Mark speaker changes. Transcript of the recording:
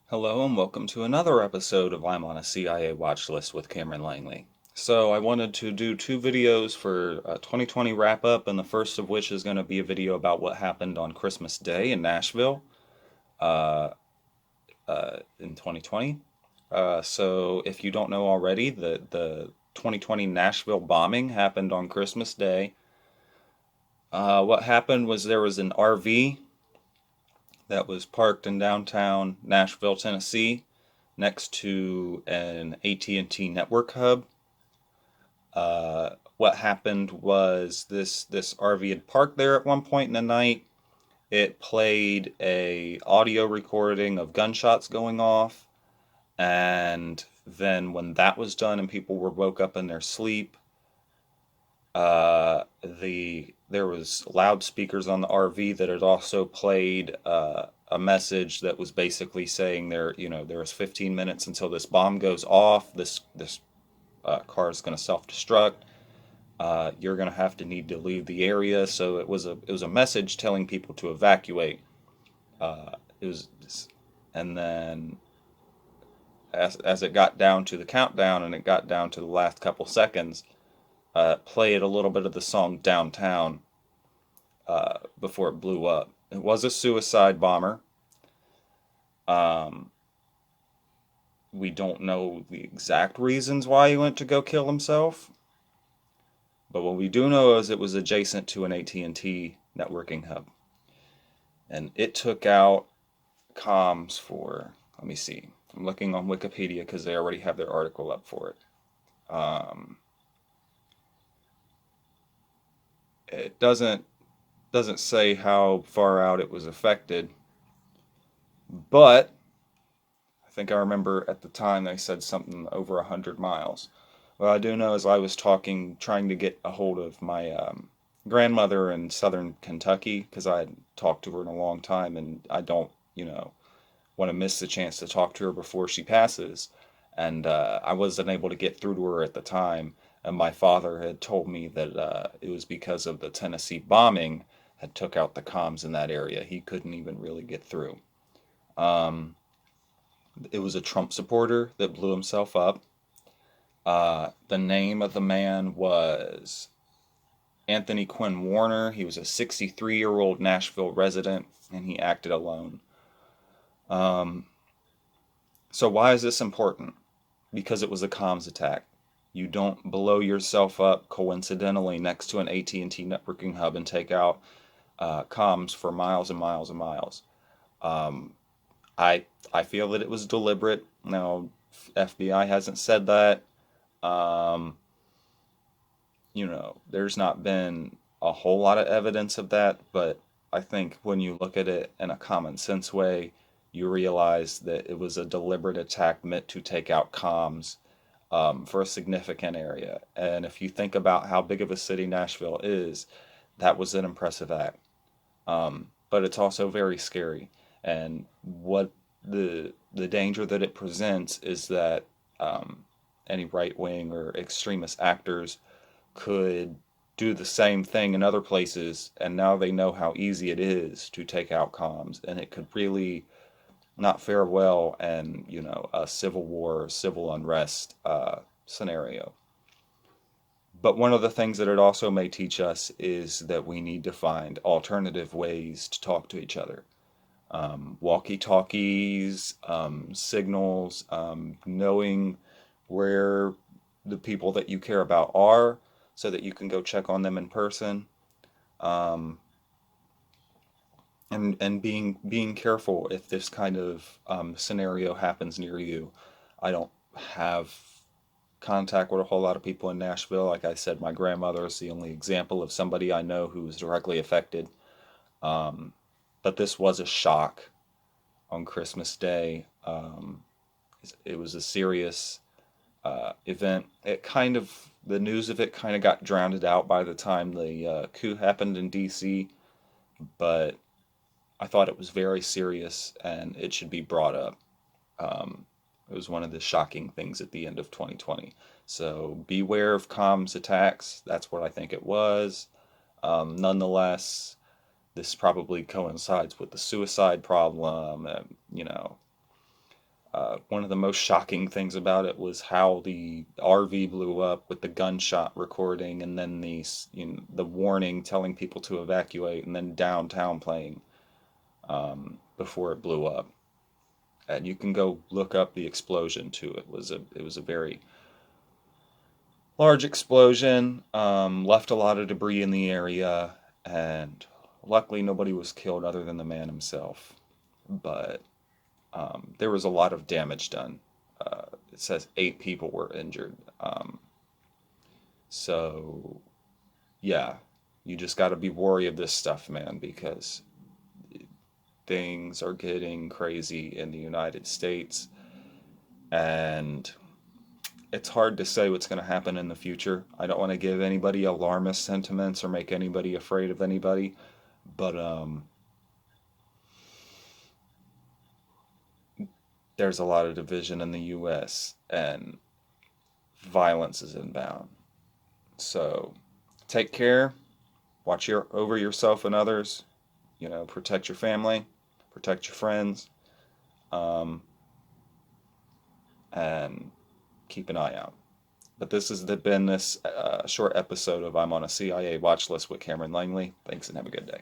Speaker 1: Hello and welcome to another episode of I'm on a CIA watch list with Cameron Langley. So I wanted to do two videos for 2020 wrap up, and the first of which is going to be a video about what happened on Christmas Day in Nashville uh, in 2020. So if you don't know already, the 2020 Nashville bombing happened on Christmas Day. What happened was there was an RV that was parked in downtown Nashville, Tennessee, next to an AT&T network hub. What happened was this RV had parked there at one point in the night. It played a audio recording of gunshots going off, and then when that was done and people were woke up in their sleep, there was loudspeakers on the RV that had also played a message that was basically saying there was 15 minutes until this bomb goes off. This car is going to self-destruct. You're going to have to need to leave the area. So it was a message telling people to evacuate. It was, and then as it got down to the countdown and it got down to the last couple seconds, played a little bit of the song Downtown before it blew up. It was a suicide bomber. Um, we don't know the exact reasons why he went to go kill himself, but what we do know is it was adjacent to an AT&T networking hub, and it took out comms for. Let me see. I'm looking on Wikipedia because they already have their article up for it. It doesn't say how far out it was affected, but I think I remember at the time they said something over 100 miles. What I do know is I was trying to get a hold of my grandmother in southern Kentucky because I had talked to her in a long time, and I don't, want to miss the chance to talk to her before she passes. And I wasn't able to get through to her at the time. And my father had told me that it was because of the Tennessee bombing had took out the comms in that area. He couldn't even really get through. Um, it was a Trump supporter that blew himself up. The name of the man was Anthony Quinn Warner. He was a 63-year-old Nashville resident, and he acted alone. Um, so why is this important? Because it was a comms attack. You don't blow yourself up coincidentally next to an AT&T networking hub and take out comms for miles and miles and miles. Um, I I feel that it was deliberate. Now, FBI hasn't said that. Um, there's not been a whole lot of evidence of that, but I think when you look at it in a common sense way, you realize that it was a deliberate attack meant to take out comms for a significant area. And if you think about how big of a city Nashville is, that was an impressive act. But it's also very scary. And what the danger that it presents is that any right wing or extremist actors could do the same thing in other places, and now they know how easy it is to take out comms, and it could really not fare well and a civil war, civil unrest scenario. But one of the things that it also may teach us is that we need to find alternative ways to talk to each other. Walkie-talkies, signals, knowing where the people that you care about are so that you can go check on them in person. Um, and being careful if this kind of scenario happens near you. I don't have contact with a whole lot of people in Nashville. Like I said, my grandmother is the only example of somebody I know who was directly affected. Um, but this was a shock on Christmas Day. It was a serious event. The news of it kind of got drowned out by the time the coup happened in D.C., but I thought it was very serious and it should be brought up. Um, it was one of the shocking things at the end of 2020. So beware of comms attacks. That's what I think it was. Nonetheless, this probably coincides with the suicide problem. one of the most shocking things about it was how the RV blew up with the gunshot recording, and then the warning telling people to evacuate, and then downtown playing before it blew up. And you can go look up the explosion too. It was a very large explosion, left a lot of debris in the area, and luckily nobody was killed other than the man himself. But there was a lot of damage done. It says 8 people were injured. So, yeah, you just got to be wary of this stuff, man, because things are getting crazy in the United States, and it's hard to say what's going to happen in the future. I don't want to give anybody alarmist sentiments or make anybody afraid of anybody, but there's a lot of division in the U.S. and violence is inbound. So take care, over yourself and others. Protect your family, protect your friends, um, and keep an eye out. But this has been this short episode of I'm on a CIA watch list with Cameron Langley. Thanks and have a good day.